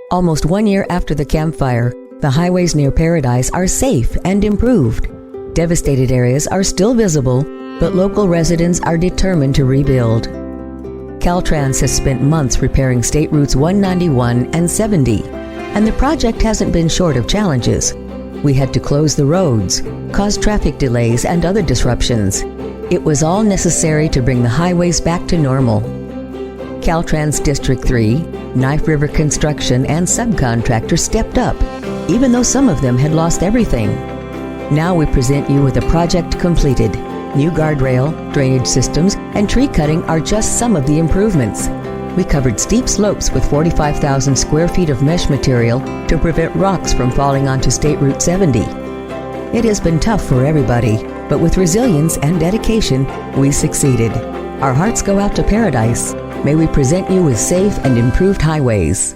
Almost 1 year after the campfire, the highways near Paradise are safe and improved. Devastated areas are still visible, but local residents are determined to rebuild. Caltrans has spent months repairing State Routes 191 and 70, and the project hasn't been short of challenges. We had to close the roads, cause traffic delays and other disruptions. It was all necessary to bring the highways back to normal. Caltrans District 3, Knife River Construction and subcontractors stepped up, even though some of them had lost everything. Now we present you with a project completed. New guardrail, drainage systems, and tree cutting are just some of the improvements. We covered steep slopes with 45,000 square feet of mesh material to prevent rocks from falling onto State Route 70. It has been tough for everybody, but with resilience and dedication, we succeeded. Our hearts go out to Paradise. May we present you with safe and improved highways.